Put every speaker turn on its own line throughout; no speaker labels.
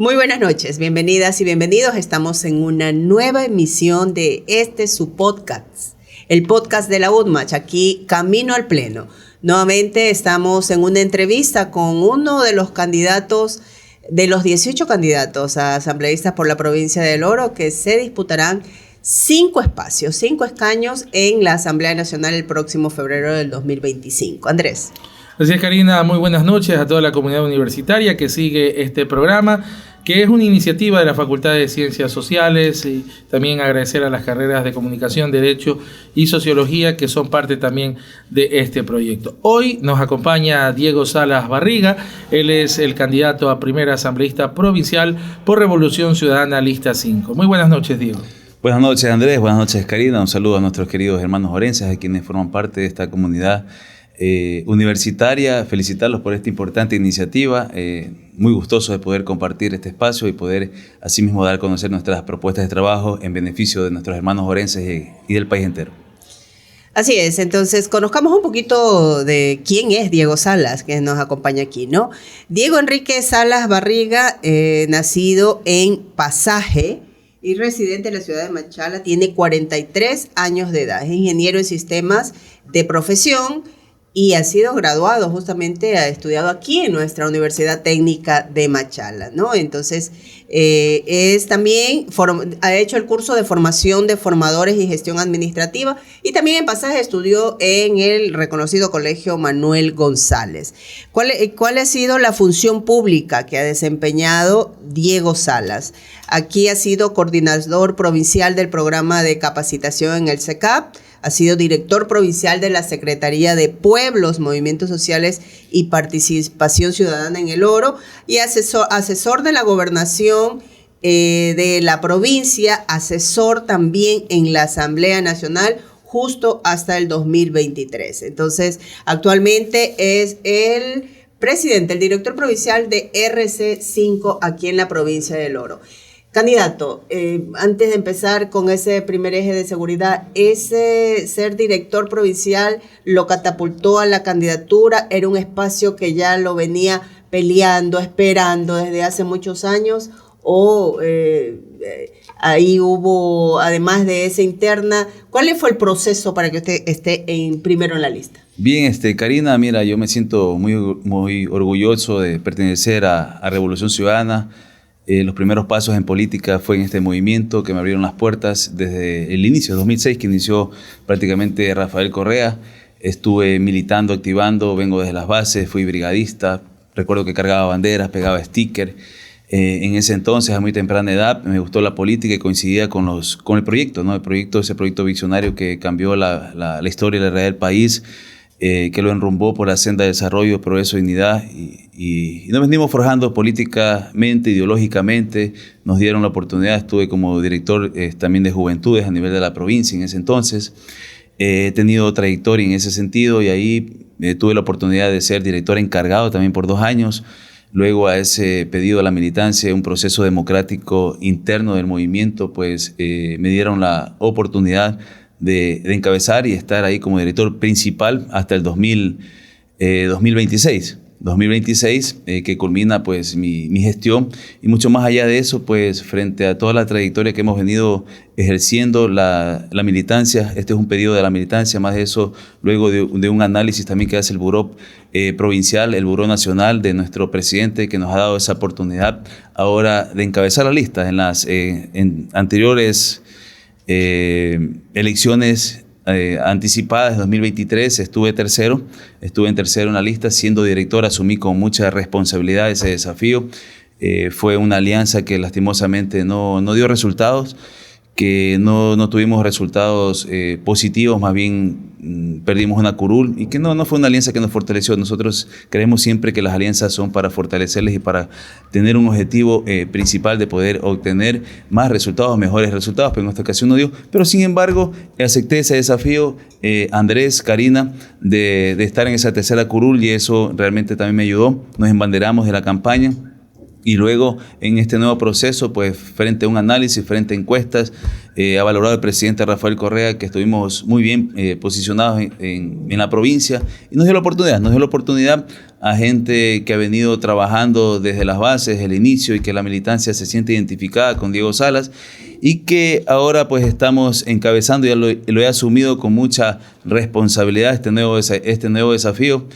Muy buenas noches, bienvenidas y bienvenidos. Estamos en una nueva emisión de su podcast, el podcast de la UDMACH, aquí Camino al Pleno. Nuevamente estamos en una entrevista con uno de los candidatos, de los 18 candidatos a asambleístas por la provincia del Oro, que se disputarán 5 escaños en la Asamblea Nacional el próximo febrero del 2025. Andrés.
Así es, Karina, muy buenas noches a toda la comunidad universitaria que sigue este programa, que es una iniciativa de la Facultad de Ciencias Sociales, y también agradecer a las carreras de Comunicación, Derecho y Sociología que son parte también de este proyecto. Hoy nos acompaña Diego Salas Barriga, él es el candidato a primer asambleísta provincial por Revolución Ciudadana, lista 5. Muy buenas noches, Diego.
Buenas noches, Andrés, buenas noches, Karina, un saludo a nuestros queridos hermanos orenses, a quienes forman parte de esta comunidad universitaria, felicitarlos por esta importante iniciativa, muy gustoso de poder compartir este espacio y poder asimismo dar a conocer nuestras propuestas de trabajo en beneficio de nuestros hermanos orenses y del país entero.
Así es, entonces conozcamos un poquito de quién es Diego Salas, que nos acompaña aquí, ¿no? Diego Enrique Salas Barriga, nacido en Pasaje y residente en la ciudad de Machala, tiene 43 años de edad, es ingeniero en sistemas de profesión, y ha sido graduado, justamente ha estudiado aquí en nuestra Universidad Técnica de Machala, ¿no? Entonces, ha hecho el curso de formación de formadores y gestión administrativa, y también en Pasaje estudió en el reconocido Colegio Manuel González. ¿Cuál ha sido la función pública que ha desempeñado Diego Salas? Aquí ha sido coordinador provincial del programa de capacitación en el CECAP, ha sido director provincial de la Secretaría de Pueblos, Movimientos Sociales y Participación Ciudadana en el Oro, y asesor de la gobernación de la provincia, asesor también en la Asamblea Nacional justo hasta el 2023. Entonces, actualmente es el presidente, el director provincial de RC5 aquí en la provincia del Oro. Candidato, antes de empezar con ese primer eje de seguridad, ese ser director provincial lo catapultó a la candidatura, era un espacio que ya lo venía peleando, esperando desde hace muchos años, o ahí hubo, además de esa interna, ¿cuál fue el proceso para que usted esté primero en la lista?
Bien, Karina, mira, yo me siento muy orgulloso de pertenecer a Revolución Ciudadana. Los primeros pasos en política fue en este movimiento que me abrieron las puertas desde el inicio, 2006, que inició prácticamente Rafael Correa. Estuve militando, activando, vengo desde las bases, fui brigadista, recuerdo que cargaba banderas, pegaba stickers. En ese entonces, a muy temprana edad, me gustó la política y coincidía con el proyecto, ¿no? Ese proyecto visionario que cambió la historia y la realidad del país, que lo enrumbó por la senda de desarrollo, progreso, dignidad, y nos venimos forjando políticamente, ideológicamente. Nos dieron la oportunidad, estuve como director también de juventudes a nivel de la provincia en ese entonces. He tenido trayectoria en ese sentido y ahí tuve la oportunidad de ser director encargado también por 2 años. Luego a ese pedido a la militancia, un proceso democrático interno del movimiento, pues me dieron la oportunidad de encabezar y estar ahí como director principal hasta el 2026, que culmina pues mi gestión, y mucho más allá de eso, pues frente a toda la trayectoria que hemos venido ejerciendo la militancia. Este es un pedido de la militancia, más de eso luego de un análisis también que hace el Buró provincial, el Buró nacional de nuestro presidente, que nos ha dado esa oportunidad ahora de encabezar la lista. En las anteriores elecciones anticipadas de 2023 estuve en tercero en la lista. Siendo director asumí con mucha responsabilidad ese desafío. Fue una alianza que lastimosamente no dio resultados, que no tuvimos resultados positivos, más bien perdimos una curul, y que no fue una alianza que nos fortaleció. Nosotros creemos siempre que las alianzas son para fortalecerles y para tener un objetivo principal de poder obtener más resultados, mejores resultados, pero en esta ocasión no dio. Pero sin embargo, acepté ese desafío, Andrés, Karina, de estar en esa tercera curul, y eso realmente también me ayudó. Nos embanderamos de la campaña Y luego, en este nuevo proceso, pues frente a un análisis, frente a encuestas, ha valorado el presidente Rafael Correa que estuvimos muy bien posicionados en la provincia y nos dio la oportunidad a gente que ha venido trabajando desde las bases, desde el inicio, y que la militancia se siente identificada con Diego Salas, y que ahora pues estamos encabezando, ya lo he asumido con mucha responsabilidad, este nuevo desafío.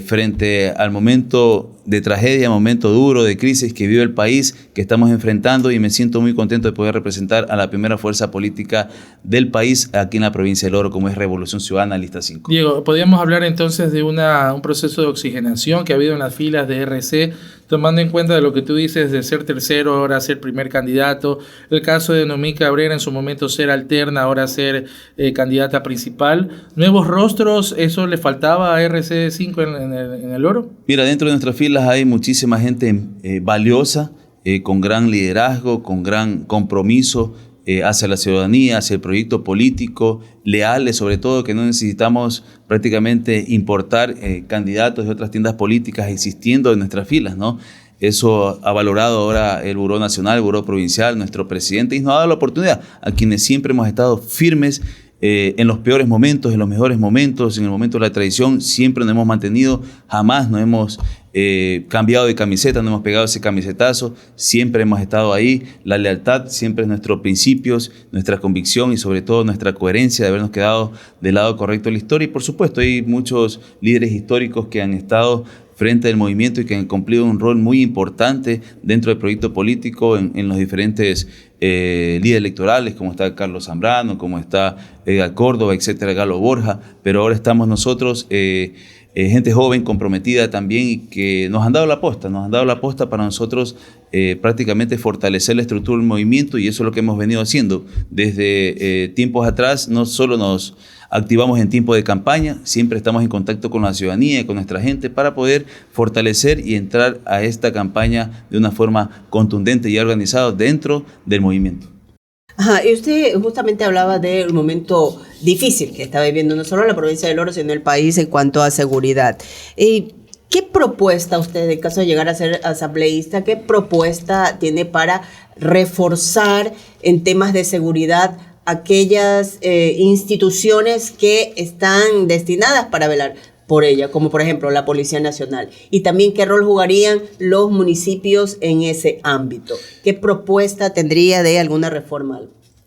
Frente al momento de tragedia, momento duro, de crisis que vive el país, que estamos enfrentando, y me siento muy contento de poder representar a la primera fuerza política del país aquí en la provincia del Oro, como es Revolución Ciudadana, lista 5.
Diego, podríamos hablar entonces de un proceso de oxigenación que ha habido en las filas de RC, tomando en cuenta de lo que tú dices de ser tercero, ahora ser primer candidato, el caso de Noemí Cabrera en su momento ser alterna, ahora ser candidata principal. ¿Nuevos rostros, eso le faltaba a RC5 en el Oro?
Mira, dentro de nuestras filas hay muchísima gente valiosa, con gran liderazgo, con gran compromiso hacia la ciudadanía, hacia el proyecto político, leales sobre todo, que no necesitamos prácticamente importar candidatos de otras tiendas políticas existiendo en nuestras filas, ¿no? Eso ha valorado ahora el Buró Nacional, el Buró Provincial, nuestro presidente, y nos ha dado la oportunidad a quienes siempre hemos estado firmes en los peores momentos, en los mejores momentos, en el momento de la traición, siempre nos hemos mantenido, jamás nos hemos cambiado de camiseta, no hemos pegado ese camisetazo, siempre hemos estado ahí. La lealtad siempre es nuestros principios, nuestra convicción y sobre todo nuestra coherencia de habernos quedado del lado correcto de la historia. Y por supuesto hay muchos líderes históricos que han estado frente al movimiento y que han cumplido un rol muy importante dentro del proyecto político en los diferentes líderes electorales, como está Carlos Zambrano, como está Edgar Córdoba, etcétera, Galo Borja, pero ahora estamos nosotros, gente joven, comprometida también, y que nos han dado la posta para nosotros prácticamente fortalecer la estructura del movimiento, y eso es lo que hemos venido haciendo desde tiempos atrás. No solo nos activamos en tiempo de campaña, siempre estamos en contacto con la ciudadanía y con nuestra gente para poder fortalecer y entrar a esta campaña de una forma contundente y organizada dentro del movimiento.
Ajá, y usted justamente hablaba del momento difícil que está viviendo no solo la provincia del Oro, sino el país en cuanto a seguridad. ¿Qué propuesta usted, en caso de llegar a ser asambleísta, qué propuesta tiene para reforzar en temas de seguridad aquellas instituciones que están destinadas para velar por ella, como por ejemplo la Policía Nacional? Y también qué rol jugarían los municipios en ese ámbito. ¿Qué propuesta tendría de alguna reforma?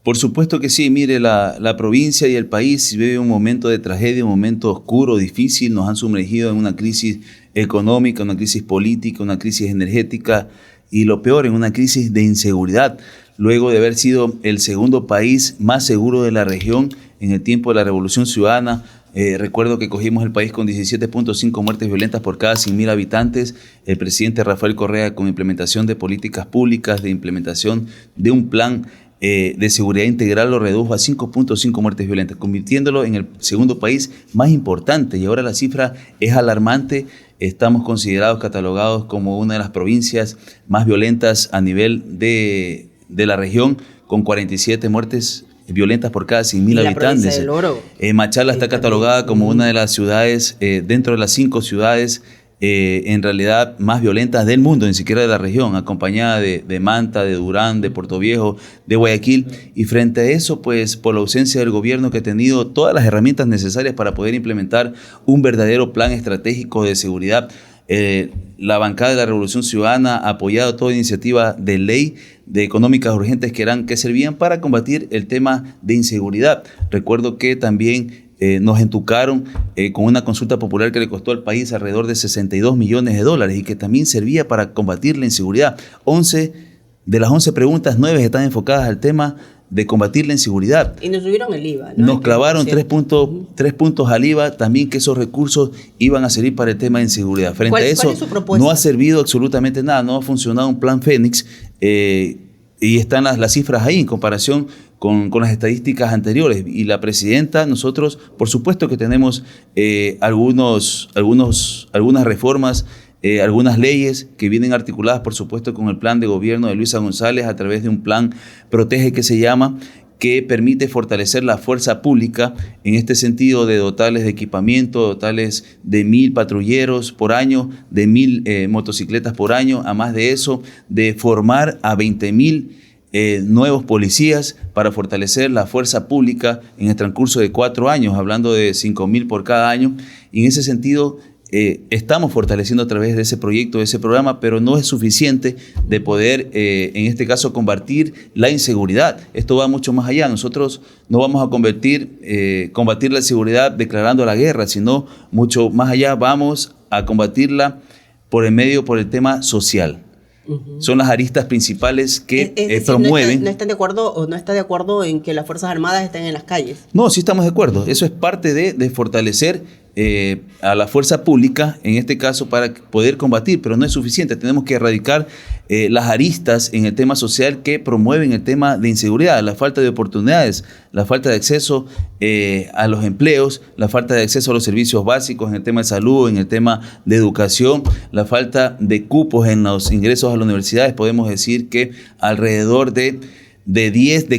Por supuesto que sí. Mire, la provincia y el país vive un momento de tragedia, un momento oscuro, difícil. Nos han sumergido en una crisis económica, una crisis política, una crisis energética y lo peor, en una crisis de inseguridad. Luego de haber sido el segundo país más seguro de la región en el tiempo de la Revolución Ciudadana, recuerdo que cogimos el país con 17.5 muertes violentas por cada 100.000 habitantes. El presidente Rafael Correa, con implementación de políticas públicas, de implementación de un plan de seguridad integral, lo redujo a 5.5 muertes violentas, convirtiéndolo en el segundo país más importante. Y ahora la cifra es alarmante. Estamos considerados, catalogados como una de las provincias más violentas a nivel de la región, con 47 muertes violentas por cada 100.000 habitantes. Machala está catalogada como una de las ciudades, dentro de las 5 ciudades en realidad más violentas del mundo, ni siquiera de la región, acompañada de Manta, de Durán, de Puerto Viejo, de Guayaquil. Y frente a eso, pues por la ausencia del gobierno, que ha tenido todas las herramientas necesarias para poder implementar un verdadero plan estratégico de seguridad, la bancada de la Revolución Ciudadana ha apoyado toda iniciativa de ley de económicas urgentes que servían para combatir el tema de inseguridad. Recuerdo que también nos entucaron con una consulta popular que le costó al país alrededor de 62 millones de dólares y que también servía para combatir la inseguridad. De las 11 preguntas, 9 están enfocadas al tema de combatir la inseguridad.
Y nos subieron el IVA, ¿no?
Nos clavaron 3 puntos al IVA, también que esos recursos iban a servir para el tema de inseguridad. Frente a eso, no ha servido absolutamente nada, no ha funcionado un plan Fénix, y están las cifras ahí en comparación con las estadísticas anteriores. Y la presidenta, nosotros, por supuesto que tenemos algunas reformas, algunas leyes que vienen articuladas, por supuesto, con el plan de gobierno de Luisa González a través de un plan Protege que se llama, que permite fortalecer la fuerza pública en este sentido de dotarles de equipamiento, dotarles de 1,000 patrulleros por año, de 1,000 motocicletas por año, a más de eso, de formar a 20,000 nuevos policías para fortalecer la fuerza pública en el transcurso de 4 años, hablando de 5,000 por cada año. Y en ese sentido, estamos fortaleciendo a través de ese proyecto, de ese programa, pero no es suficiente de poder, en este caso, combatir la inseguridad. Esto va mucho más allá. Nosotros no vamos a combatir la inseguridad declarando la guerra, sino mucho más allá vamos a combatirla por el tema social. Son las aristas principales que promueven.
¿No están de acuerdo o no está de acuerdo en que las Fuerzas Armadas estén en las calles?
No, sí estamos de acuerdo. Eso es parte de fortalecer a la fuerza pública, en este caso, para poder combatir, pero no es suficiente. Tenemos que erradicar las aristas en el tema social que promueven el tema de inseguridad, la falta de oportunidades, la falta de acceso a los empleos, la falta de acceso a los servicios básicos en el tema de salud, en el tema de educación, la falta de cupos en los ingresos a las universidades. Podemos decir que alrededor de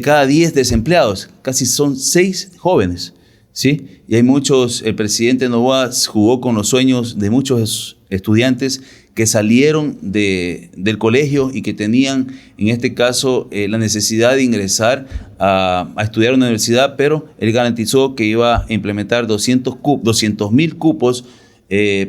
cada 10 desempleados, casi son 6 jóvenes. ¿Sí? Y hay muchos, el presidente Noboa jugó con los sueños de muchos estudiantes que salieron del colegio y que tenían, en este caso, la necesidad de ingresar a estudiar en la universidad, pero él garantizó que iba a implementar 200,000 cupos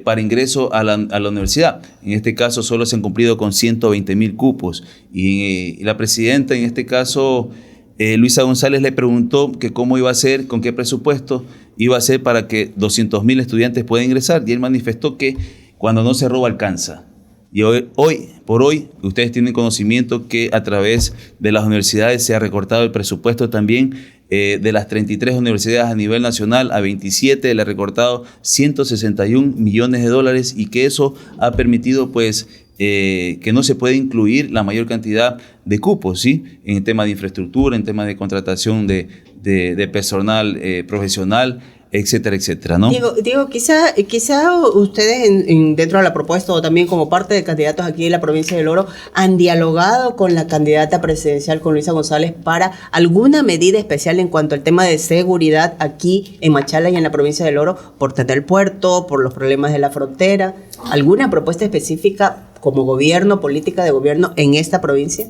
para ingreso a la universidad. En este caso solo se han cumplido con 120,000 cupos. Y la presidenta, en este caso, Luisa González, le preguntó que cómo iba a ser, con qué presupuesto iba a ser para que 200,000 estudiantes puedan ingresar, y él manifestó que cuando no se roba alcanza. Y hoy por hoy ustedes tienen conocimiento que a través de las universidades se ha recortado el presupuesto también de las 33 universidades a nivel nacional a 27, le ha recortado 161 millones de dólares, y que eso ha permitido pues que no se puede incluir la mayor cantidad de cupos, ¿sí? En el tema de infraestructura, en tema de contratación de personal profesional, etcétera, etcétera, ¿no?
Diego, quizá ustedes dentro de la propuesta o también como parte de candidatos aquí en la provincia del Oro han dialogado con la candidata presidencial, con Luisa González, para alguna medida especial en cuanto al tema de seguridad aquí en Machala y en la provincia del Oro, por tener el puerto, por los problemas de la frontera. ¿Alguna propuesta específica como gobierno, política de gobierno en esta provincia?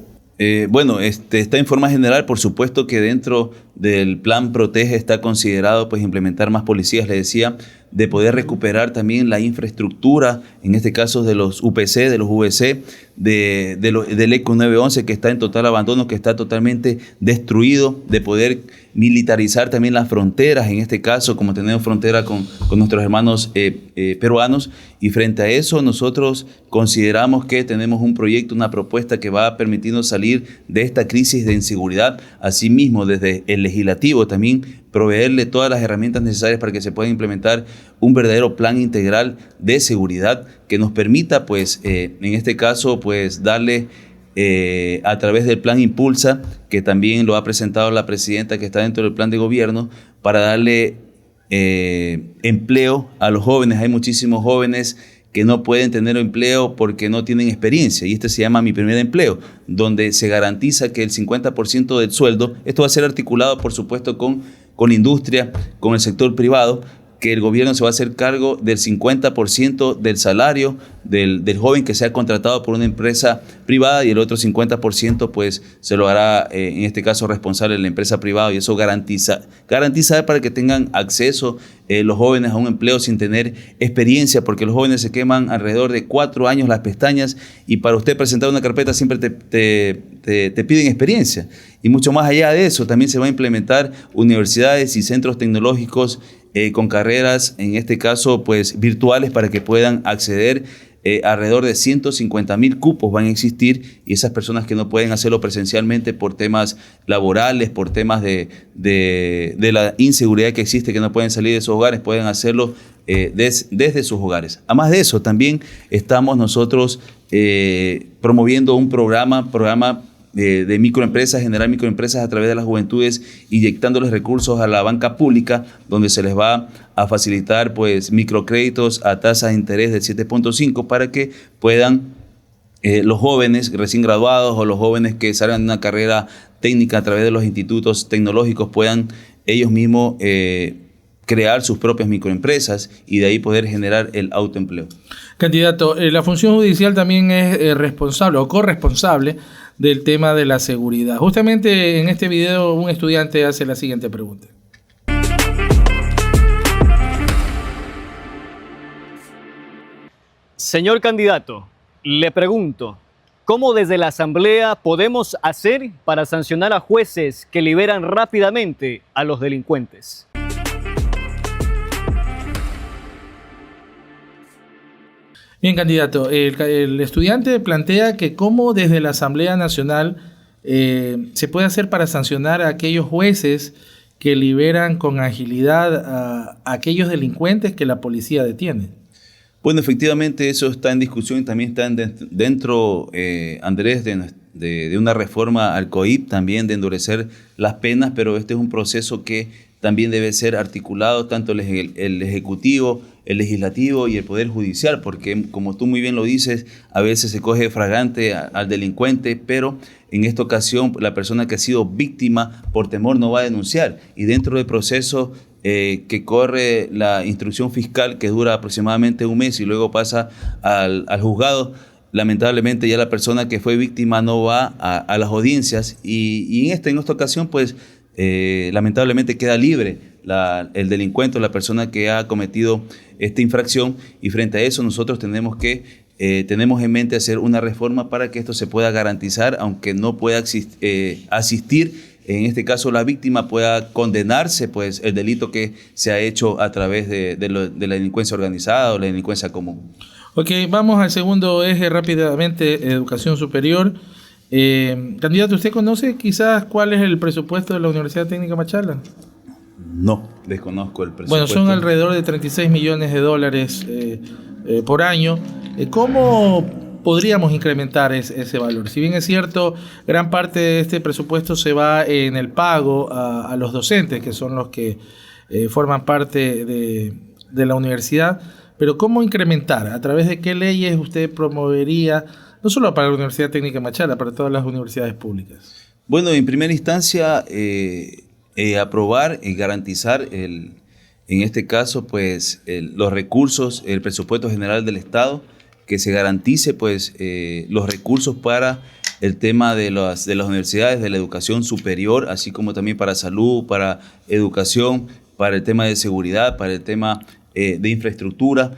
Bueno, está en forma general, por supuesto que dentro del plan Protege está considerado pues implementar más policías, le decía, de poder recuperar también la infraestructura, en este caso de los UPC, de los VC, del ECO 911, que está en total abandono, que está totalmente destruido, de poder militarizar también las fronteras, en este caso, como tenemos frontera con nuestros hermanos peruanos, y frente a eso nosotros consideramos que tenemos un proyecto, una propuesta que va a permitirnos salir de esta crisis de inseguridad. Asimismo, desde el legislativo también proveerle todas las herramientas necesarias para que se pueda implementar un verdadero plan integral de seguridad que nos permita, pues, en este caso, pues, darle a través del plan Impulsa, que también lo ha presentado la presidenta, que está dentro del plan de gobierno, para darle empleo a los jóvenes. Hay muchísimos jóvenes que no pueden tener empleo porque no tienen experiencia, y este se llama Mi Primer Empleo, donde se garantiza que el 50% del sueldo, esto va a ser articulado por supuesto con la industria, con el sector privado, que el gobierno se va a hacer cargo del 50% del salario del joven que sea contratado por una empresa privada, y el otro 50% pues se lo hará en este caso responsable la empresa privada, y eso garantiza para que tengan acceso los jóvenes a un empleo sin tener experiencia, porque los jóvenes se queman alrededor de 4 años las pestañas, y para usted presentar una carpeta siempre te piden experiencia. Y mucho más allá de eso, también se va a implementar universidades y centros tecnológicos con carreras, en este caso, pues virtuales, para que puedan acceder. Alrededor de 150,000 cupos van a existir, y esas personas que no pueden hacerlo presencialmente por temas laborales, por temas de la inseguridad que existe, que no pueden salir de sus hogares, pueden hacerlo desde sus hogares. Además de eso, también estamos nosotros promoviendo un programa de microempresas, generar microempresas a través de las juventudes, inyectándoles recursos a la banca pública, donde se les va a facilitar pues microcréditos a tasas de interés del 7.5 para que puedan los jóvenes recién graduados o los jóvenes que salgan de una carrera técnica a través de los institutos tecnológicos puedan ellos mismos crear sus propias microempresas y de ahí poder generar el autoempleo.
Candidato, la función judicial también es responsable o corresponsable del tema de la seguridad. Justamente en este video un estudiante hace la siguiente pregunta.
Señor candidato, le pregunto, ¿cómo desde la Asamblea podemos hacer para sancionar a jueces que liberan rápidamente a los delincuentes?
Bien, candidato, el estudiante plantea que cómo desde la Asamblea Nacional se puede hacer para sancionar a aquellos jueces que liberan con agilidad a aquellos delincuentes que la policía detiene.
Bueno, efectivamente eso está en discusión y también está dentro, Andrés, de una reforma al COIP, también de endurecer las penas, pero este es un proceso que también debe ser articulado tanto el Ejecutivo, el Legislativo y el Poder Judicial, porque como tú muy bien lo dices, a veces se coge flagrante al delincuente, pero en esta ocasión la persona que ha sido víctima por temor no va a denunciar. Y dentro del proceso que corre la instrucción fiscal, que dura aproximadamente un mes y luego pasa al juzgado, lamentablemente ya la persona que fue víctima no va a las audiencias y en esta ocasión pues lamentablemente queda libre el delincuente o la persona que ha cometido esta infracción, y frente a eso nosotros tenemos en mente hacer una reforma para que esto se pueda garantizar, aunque no pueda asistir, en este caso la víctima pueda condenarse pues el delito que se ha hecho a través de la delincuencia organizada o la delincuencia común.
Ok, vamos al segundo eje rápidamente, educación superior. Candidato, ¿usted conoce quizás cuál es el presupuesto de la Universidad Técnica Machala?
No, desconozco el presupuesto.
Bueno, son alrededor de 36 millones de dólares por año. ¿Cómo podríamos incrementar ese valor? Si bien es cierto, gran parte de este presupuesto se va en el pago a los docentes, que son los que forman parte de la universidad, pero ¿cómo incrementar? ¿A través de qué leyes usted promovería, no solo para la Universidad Técnica Machala, para todas las universidades públicas?
Bueno, en primera instancia, aprobar y garantizar, en este caso, pues los recursos, el presupuesto general del Estado, que se garantice pues los recursos para el tema de las universidades, de la educación superior, así como también para salud, para educación, para el tema de seguridad, para el tema de infraestructura.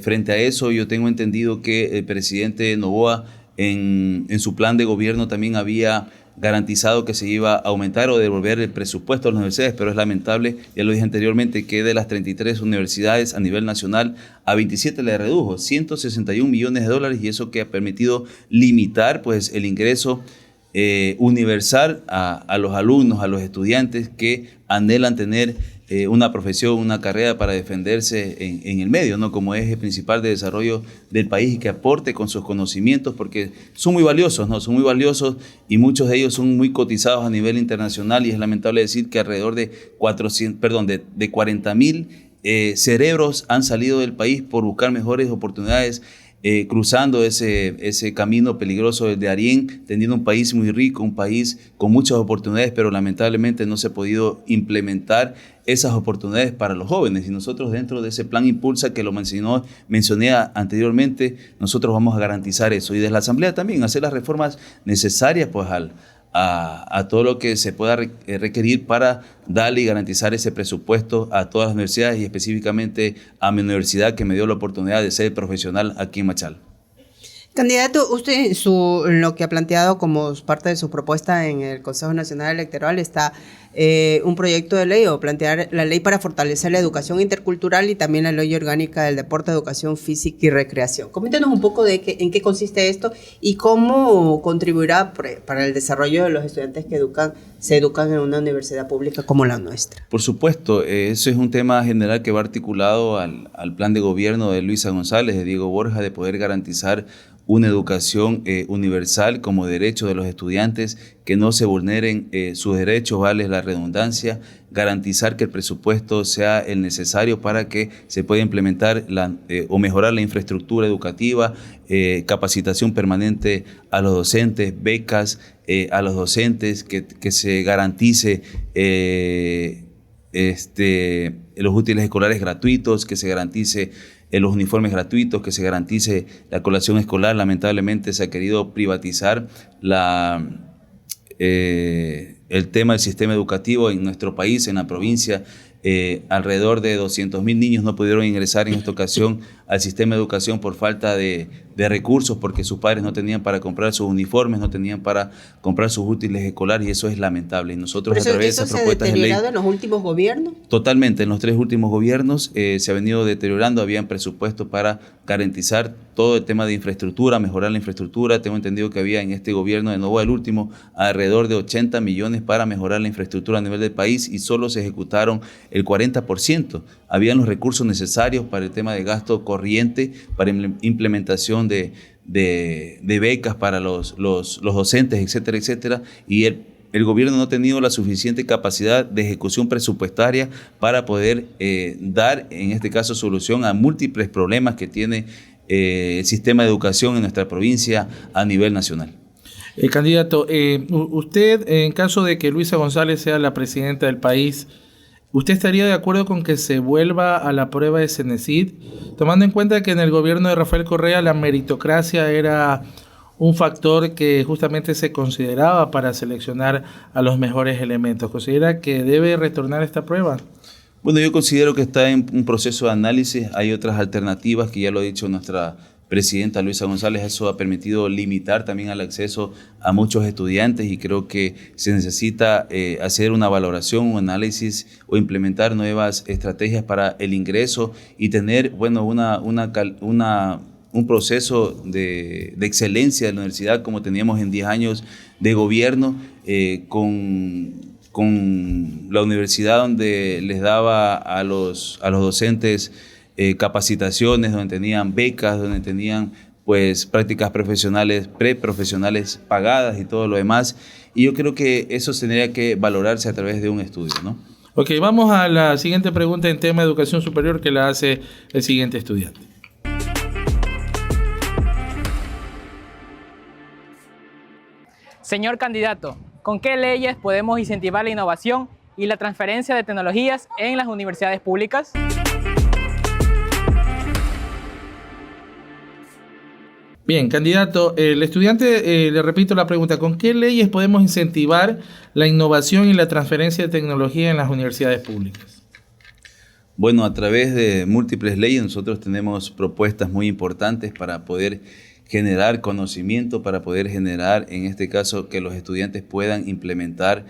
Frente a eso, yo tengo entendido que el presidente Noboa en su plan de gobierno también había garantizado que se iba a aumentar o devolver el presupuesto a las universidades, pero es lamentable, ya lo dije anteriormente, que de las 33 universidades a nivel nacional a 27 le redujo 161 millones de dólares, y eso que ha permitido limitar pues el ingreso universal a los alumnos, a los estudiantes que anhelan tener una profesión, una carrera para defenderse en el medio, ¿no? Como eje principal de desarrollo del país, y que aporte con sus conocimientos, porque son muy valiosos, ¿no? Son muy valiosos y muchos de ellos son muy cotizados a nivel internacional, y es lamentable decir que alrededor de 40.000 cerebros han salido del país por buscar mejores oportunidades, cruzando ese camino peligroso de Darién, teniendo un país muy rico, un país con muchas oportunidades, pero lamentablemente no se ha podido implementar esas oportunidades para los jóvenes. Y nosotros, dentro de ese plan Impulsa que lo mencioné anteriormente, nosotros vamos a garantizar eso. Y desde la Asamblea también hacer las reformas necesarias pues a todo lo que se pueda requerir para darle y garantizar ese presupuesto a todas las universidades, y específicamente a mi universidad, que me dio la oportunidad de ser profesional aquí en Machala.
Candidato, usted lo que ha planteado como parte de su propuesta en el Consejo Nacional Electoral está un proyecto de ley, o plantear la ley para fortalecer la educación intercultural y también la ley orgánica del deporte, educación física y recreación. Coméntenos un poco en qué consiste esto y cómo contribuirá para el desarrollo de los estudiantes que se educan en una universidad pública como la nuestra.
Por supuesto, eso es un tema general que va articulado al plan de gobierno de Luisa González, de Diego Borja, de poder garantizar una educación universal como derecho de los estudiantes, que no se vulneren sus derechos, vale la redundancia, garantizar que el presupuesto sea el necesario para que se pueda implementar o mejorar la infraestructura educativa, capacitación permanente a los docentes, becas a los docentes, que se garantice los útiles escolares gratuitos, que se garantice los uniformes gratuitos, que se garantice la colación escolar. Lamentablemente se ha querido privatizar el tema del sistema educativo en nuestro país, en la provincia. Alrededor de 200.000 niños no pudieron ingresar en esta ocasión al sistema de educación por falta de recursos, porque sus padres no tenían para comprar sus uniformes, no tenían para comprar sus útiles escolares, y eso es lamentable. Y nosotros, a través de esas propuestas de ley...
¿Eso se ha deteriorado en los últimos gobiernos?
Totalmente, en los 3 últimos gobiernos se ha venido deteriorando. Habían presupuesto para garantizar todo el tema de infraestructura, mejorar la infraestructura. Tengo entendido que había en este gobierno de Novoa, el último, alrededor de 80 millones para mejorar la infraestructura a nivel del país, y solo se ejecutaron el 40%. Habían los recursos necesarios para el tema de gasto corriente, para implementación de becas para los docentes, etcétera, etcétera, y el gobierno no ha tenido la suficiente capacidad de ejecución presupuestaria para poder dar, en este caso, solución a múltiples problemas que tiene el sistema de educación en nuestra provincia a nivel nacional.
Candidato, usted, en caso de que Luisa González sea la presidenta del país, ¿usted estaría de acuerdo con que se vuelva a la prueba de Cenecit, tomando en cuenta que en el gobierno de Rafael Correa la meritocracia era un factor que justamente se consideraba para seleccionar a los mejores elementos? ¿Considera que debe retornar esta prueba?
Bueno, yo considero que está en un proceso de análisis. Hay otras alternativas que ya lo ha dicho nuestra presidenta Luisa González. Eso ha permitido limitar también el acceso a muchos estudiantes, y creo que se necesita hacer una valoración, un análisis, o implementar nuevas estrategias para el ingreso y tener, bueno, un proceso de excelencia de la universidad como teníamos en 10 años de gobierno, con la universidad donde les daba a los docentes capacitaciones, donde tenían becas, donde tenían pues prácticas profesionales, preprofesionales pagadas y todo lo demás. Y yo creo que eso tendría que valorarse a través de un estudio, ¿no?
Ok, vamos a la siguiente pregunta en tema de educación superior, que la hace el siguiente estudiante.
Señor candidato, ¿con qué leyes podemos incentivar la innovación y la transferencia de tecnologías en las universidades públicas?
Bien, candidato, el estudiante, le repito la pregunta, ¿con qué leyes podemos incentivar la innovación y la transferencia de tecnología en las universidades públicas?
Bueno, a través de múltiples leyes nosotros tenemos propuestas muy importantes para poder generar conocimiento, para poder generar, en este caso, que los estudiantes puedan implementar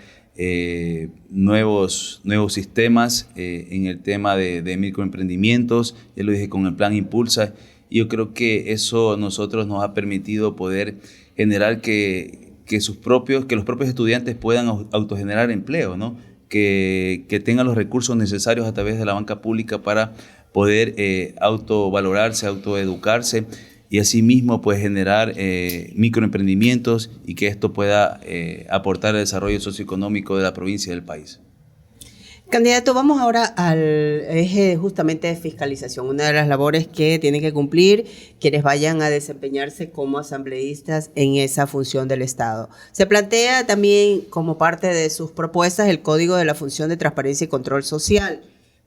nuevos sistemas en el tema de microemprendimientos. Ya lo dije con el plan Impulsa. Y yo creo que eso nosotros nos ha permitido poder generar que los propios estudiantes puedan autogenerar empleo, ¿no? Que tengan los recursos necesarios a través de la banca pública para poder autovalorarse, autoeducarse, y asimismo pues generar microemprendimientos, y que esto pueda aportar al desarrollo socioeconómico de la provincia y del país.
Candidato, vamos ahora al eje justamente de fiscalización, una de las labores que tienen que cumplir quienes vayan a desempeñarse como asambleístas en esa función del Estado. Se plantea también como parte de sus propuestas el Código de la Función de Transparencia y Control Social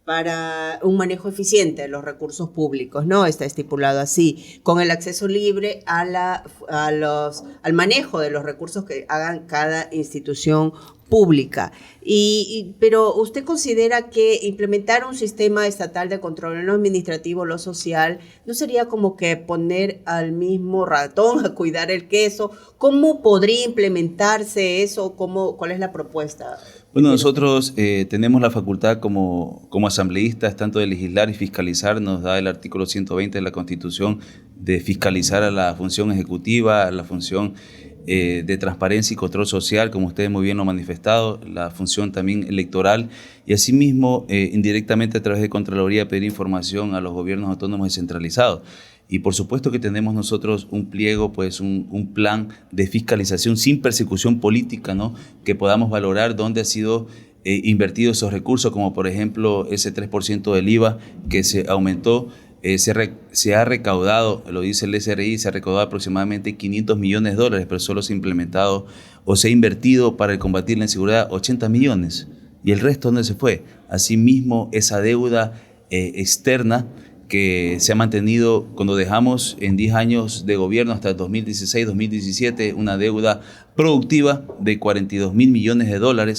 para un manejo eficiente de los recursos públicos, ¿no? Está estipulado así, con el acceso libre al manejo de los recursos que hagan cada institución pública. Pero ¿usted considera que implementar un sistema estatal de control en lo administrativo, lo social, no sería como que poner al mismo ratón a cuidar el queso? ¿Cómo podría implementarse eso? ¿Cuál es la propuesta?
Bueno, nosotros tenemos la facultad como asambleístas tanto de legislar y fiscalizar. Nos da el artículo 120 de la Constitución de fiscalizar a la función ejecutiva, a la función de transparencia y control social, como ustedes muy bien lo han manifestado, la función también electoral, y asimismo indirectamente a través de Contraloría pedir información a los gobiernos autónomos descentralizados. Y por supuesto que tenemos nosotros un pliego, pues un plan de fiscalización sin persecución política, ¿no? Que podamos valorar dónde ha sido invertido esos recursos, como por ejemplo ese 3% del IVA que se aumentó. Se ha recaudado, lo dice el SRI, se ha recaudado aproximadamente $500 millones, pero solo se ha implementado o se ha invertido para combatir la inseguridad 80 millones. ¿Y el resto dónde se fue? Asimismo, esa deuda externa que se ha mantenido cuando dejamos en 10 años de gobierno hasta el 2016-2017, una deuda productiva de $42 mil millones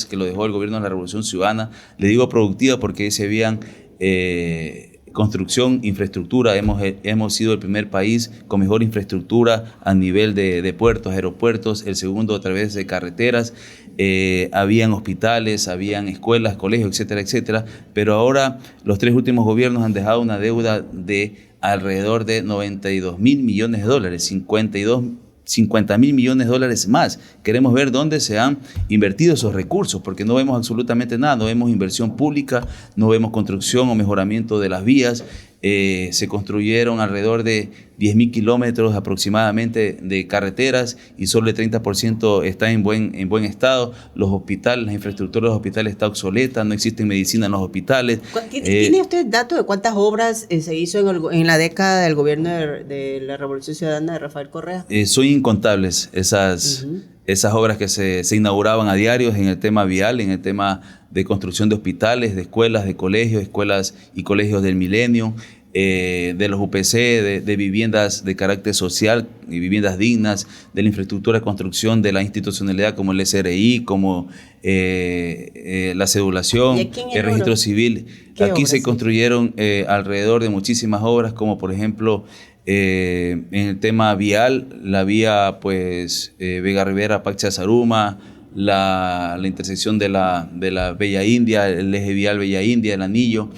que lo dejó el gobierno de la Revolución Ciudadana. Le digo productiva porque se veían construcción, infraestructura. Hemos sido el primer país con mejor infraestructura a nivel de puertos, aeropuertos, el segundo a través de carreteras. Habían hospitales, habían escuelas, colegios, etcétera, etcétera. Pero ahora los 3 últimos gobiernos han dejado una deuda de alrededor de $92 mil millones, 50 mil millones de dólares más. Queremos ver dónde se han invertido esos recursos, porque no vemos absolutamente nada, no vemos inversión pública, no vemos construcción o mejoramiento de las vías. Se construyeron alrededor de 10.000 kilómetros aproximadamente de carreteras y solo el 30% está en buen estado. Los hospitales, la infraestructura de los hospitales está obsoleta, no existe medicina en los hospitales.
¿Tiene usted datos de cuántas obras se hizo en la década del gobierno de la Revolución Ciudadana de Rafael Correa?
Son incontables esas obras que se inauguraban a diario en el tema vial, en el tema de construcción de hospitales, de escuelas, de colegios, escuelas y colegios del milenio, de los UPC, de viviendas de carácter social y viviendas dignas, de la infraestructura de construcción de la institucionalidad como el SRI, como la cedulación, el registro civil. Aquí se construyeron alrededor de muchísimas obras, como por ejemplo en el tema vial, la vía Vega Rivera, Pacha Zaruma, la intersección de la Bella India, el eje vial Bella India, el anillo,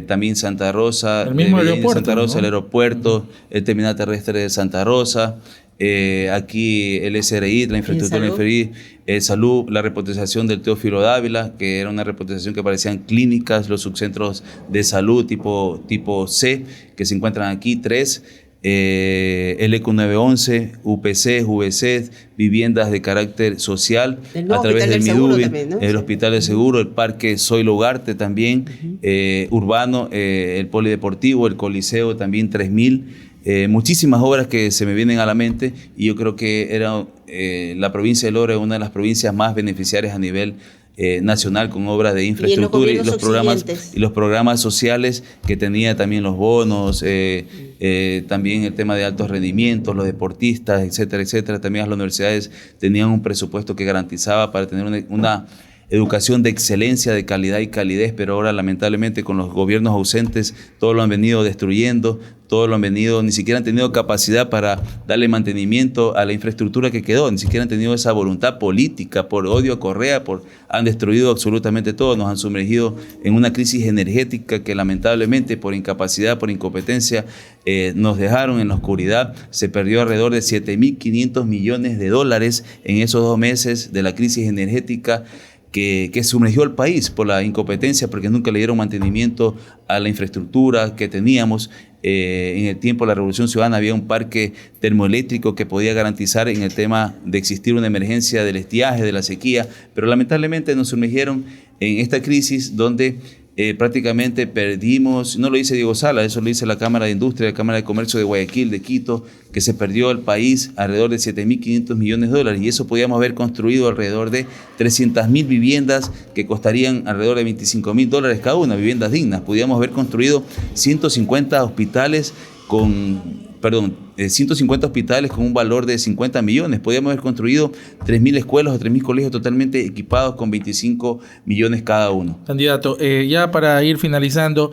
también Santa Rosa,
el mismo aeropuerto,
Santa Rosa, ¿no? El aeropuerto,
Uh-huh.
El terminal terrestre de Santa Rosa, aquí el SRI, la infraestructura del SRI, salud, la repotenciación del Teófilo Dávila, que era una repotenciación que parecían clínicas, los subcentros de salud tipo C, que se encuentran aquí, 3, el ECO 911, UPC, VC, viviendas de carácter social a través del MIDUBI, también, ¿no? El Hospital de Seguro, el Parque Zoilo Ugarte también, urbano, el Polideportivo, el Coliseo también 3.000, muchísimas obras que se me vienen a la mente, y yo creo que era la provincia de Lora, una de las provincias más beneficiarias a nivel nacional, con obras de infraestructura y los programas sociales que tenía, también los bonos, también el tema de altos rendimientos, los deportistas, etcétera, etcétera. También las universidades tenían un presupuesto que garantizaba para tener una educación de excelencia, de calidad y calidez, pero ahora lamentablemente con los gobiernos ausentes todo lo han venido destruyendo, ni siquiera han tenido capacidad para darle mantenimiento a la infraestructura que quedó, ni siquiera han tenido esa voluntad política, por odio a Correa, han destruido absolutamente todo, nos han sumergido en una crisis energética que lamentablemente por incapacidad, por incompetencia, nos dejaron en la oscuridad. Se perdió alrededor de $7.500 millones en esos 2 meses de la crisis energética que sumergió al país por la incompetencia, porque nunca le dieron mantenimiento a la infraestructura que teníamos. En el tiempo de la Revolución Ciudadana había un parque termoeléctrico que podía garantizar en el tema de existir una emergencia del estiaje, de la sequía, pero lamentablemente nos sumergieron en esta crisis donde prácticamente perdimos, no lo dice Diego Sala, eso lo dice la Cámara de Industria, la Cámara de Comercio de Guayaquil, de Quito, que se perdió el país alrededor de $7.500 millones, y eso podíamos haber construido alrededor de 300.000 viviendas que costarían alrededor de $25.000 cada una, viviendas dignas. Podíamos haber construido 150 hospitales con 150 hospitales con un valor de 50 millones. Podíamos haber construido 3.000 escuelas o 3.000 colegios totalmente equipados con 25 millones cada uno.
Candidato, ya para ir finalizando,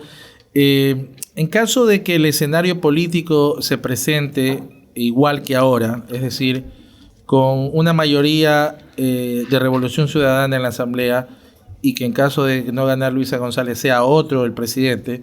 en caso de que el escenario político se presente igual que ahora, es decir, con una mayoría de Revolución Ciudadana en la Asamblea, y que en caso de no ganar Luisa González sea otro el presidente,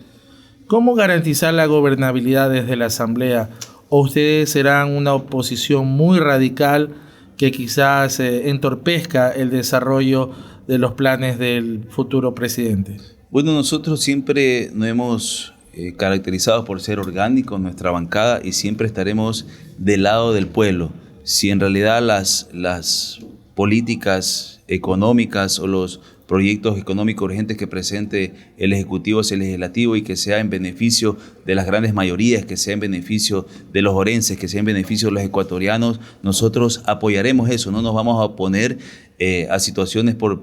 ¿cómo garantizar la gobernabilidad desde la Asamblea? ¿O ustedes serán una oposición muy radical que quizás entorpezca el desarrollo de los planes del futuro presidente?
Bueno, nosotros siempre nos hemos caracterizado por ser orgánicos, nuestra bancada, y siempre estaremos del lado del pueblo. Si en realidad las políticas económicas o los proyectos económicos urgentes que presente el Ejecutivo hacia el Legislativo y que sea en beneficio de las grandes mayorías, que sea en beneficio de los orenses, que sea en beneficio de los ecuatorianos, nosotros apoyaremos eso, no nos vamos a oponer a situaciones por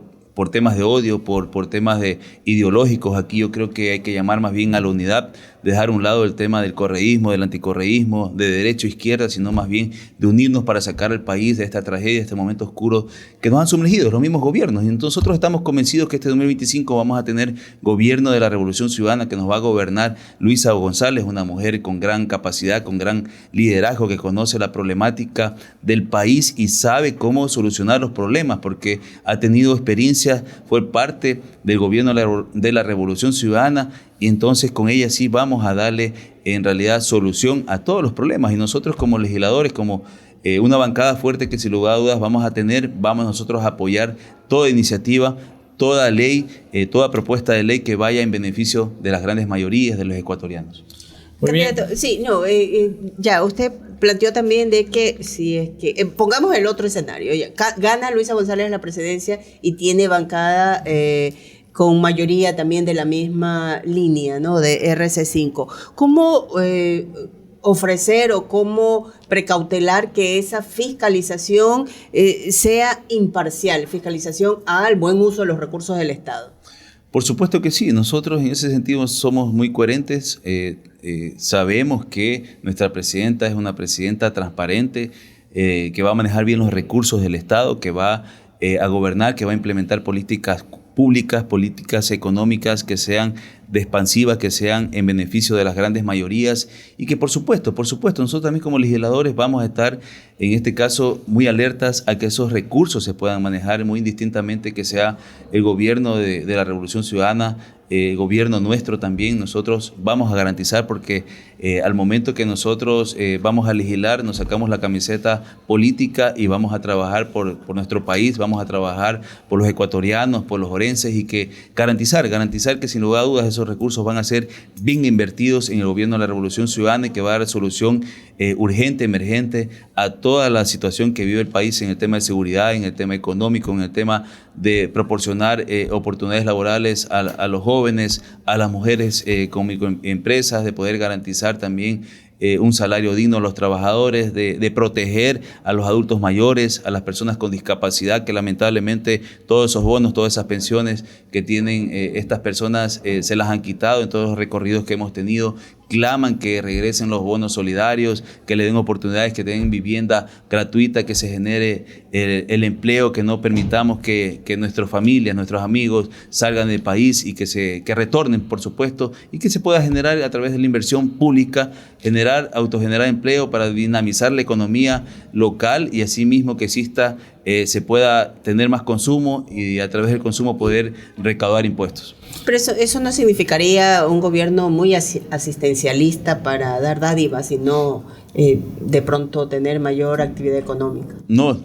temas de odio, por temas ideológicos. Aquí yo creo que hay que llamar más bien a la unidad, dejar a un lado el tema del correísmo, del anticorreísmo, de derecha o izquierda, sino más bien de unirnos para sacar al país de esta tragedia, de este momento oscuro que nos han sumergido los mismos gobiernos. Y nosotros estamos convencidos que este 2025 vamos a tener gobierno de la Revolución Ciudadana, que nos va a gobernar Luisa González, una mujer con gran capacidad, con gran liderazgo, que conoce la problemática del país y sabe cómo solucionar los problemas, porque ha tenido experiencia, fue parte del gobierno de la Revolución Ciudadana, y entonces con ella sí vamos a darle en realidad solución a todos los problemas. Y nosotros como legisladores, como una bancada fuerte que sin lugar a dudas vamos nosotros a apoyar toda iniciativa, toda ley, toda propuesta de ley que vaya en beneficio de las grandes mayorías de los ecuatorianos.
Muy bien.
Sí, no, ya, usted planteó también de que si es que, pongamos el otro escenario, ya, gana Luisa González la presidencia y tiene bancada con mayoría también de la misma línea, ¿no?, de RC5. ¿Cómo ofrecer o cómo precautelar que esa fiscalización sea imparcial, fiscalización al buen uso de los recursos del Estado?
Por supuesto que sí, nosotros en ese sentido somos muy coherentes, sabemos que nuestra presidenta es una presidenta transparente, que va a manejar bien los recursos del Estado, que va a gobernar, que va a implementar políticas públicas, políticas económicas que sean expansivas, que sean en beneficio de las grandes mayorías y que por supuesto, nosotros también como legisladores vamos a estar en este caso muy alertas a que esos recursos se puedan manejar muy indistintamente, que sea el gobierno de la Revolución Ciudadana, gobierno nuestro también. Nosotros vamos a garantizar, porque al momento que nosotros vamos a legislar, nos sacamos la camiseta política y vamos a trabajar por nuestro país, vamos a trabajar por los ecuatorianos, por los orenses, y que garantizar que sin lugar a dudas esos recursos van a ser bien invertidos en el gobierno de la Revolución Ciudadana y que va a dar solución urgente, emergente a toda la situación que vive el país en el tema de seguridad, en el tema económico, en el tema de proporcionar oportunidades laborales a los jóvenes, a las mujeres con microempresas, de poder garantizar también un salario digno a los trabajadores, de proteger a los adultos mayores, a las personas con discapacidad, que lamentablemente todos esos bonos, todas esas pensiones que tienen estas personas se las han quitado en todos los recorridos que hemos tenido. Claman que regresen los bonos solidarios, que le den oportunidades, que den vivienda gratuita, que se genere el empleo, que no permitamos que nuestras familias, nuestros amigos salgan del país y que retornen, por supuesto, y que se pueda generar a través de la inversión pública, autogenerar empleo para dinamizar la economía local y asimismo que exista, se pueda tener más consumo y a través del consumo poder recaudar impuestos.
Pero eso no significaría un gobierno muy asistencialista para dar dádivas, sino de pronto tener mayor actividad económica.
No,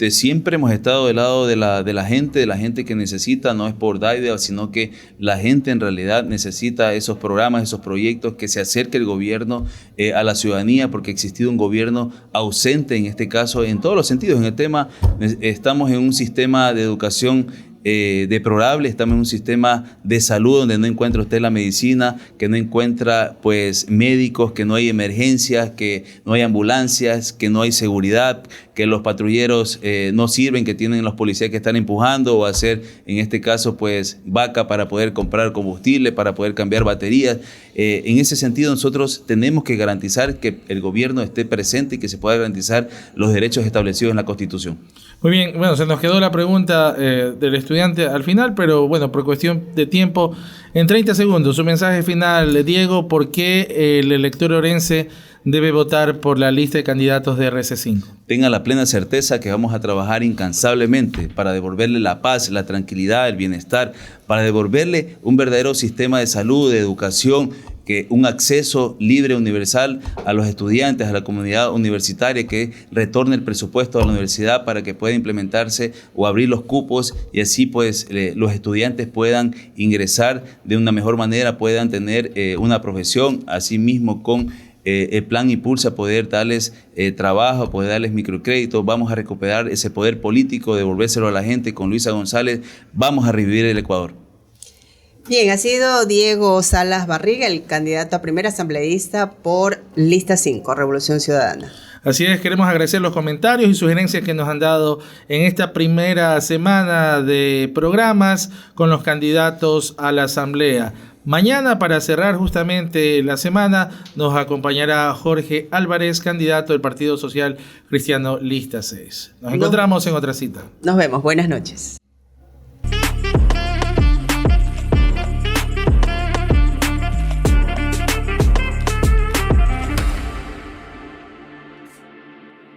siempre hemos estado del lado de la gente que necesita, no es por dádivas, sino que la gente en realidad necesita esos programas, esos proyectos, que se acerque el gobierno a la ciudadanía, porque ha existido un gobierno ausente en este caso, en todos los sentidos. En el tema, estamos en un sistema de educación deplorable, estamos en un sistema de salud donde no encuentra usted la medicina, que no encuentra pues médicos, que no hay emergencias, que no hay ambulancias, que no hay seguridad, que los patrulleros no sirven, que tienen los policías que están empujando o hacer en este caso pues vaca para poder comprar combustible, para poder cambiar baterías. En ese sentido nosotros tenemos que garantizar que el gobierno esté presente y que se pueda garantizar los derechos establecidos en la Constitución.
Muy bien, bueno, se nos quedó la pregunta del estudiante al final, pero bueno, por cuestión de tiempo, en 30 segundos, su mensaje final, Diego, ¿por qué el elector orense debe votar por la lista de candidatos de RC5?
Tenga la plena certeza que vamos a trabajar incansablemente para devolverle la paz, la tranquilidad, el bienestar, para devolverle un verdadero sistema de salud, de educación, que un acceso libre, universal a los estudiantes, a la comunidad universitaria, que retorne el presupuesto a la universidad para que pueda implementarse o abrir los cupos y así pues los estudiantes puedan ingresar de una mejor manera, puedan tener una profesión, así mismo con El plan impulsa a poder darles trabajo, a poder darles microcréditos. Vamos a recuperar ese poder político, devolvérselo a la gente. Con Luisa González vamos a revivir el Ecuador.
Bien, ha sido Diego Salas Barriga, el candidato a primer asambleísta por Lista 5, Revolución Ciudadana.
Así es, queremos agradecer los comentarios y sugerencias que nos han dado en esta primera semana de programas con los candidatos a la Asamblea. Mañana, para cerrar justamente la semana, nos acompañará Jorge Álvarez, candidato del Partido Social Cristiano Lista 6. Nos encontramos en otra cita.
Nos vemos, buenas noches.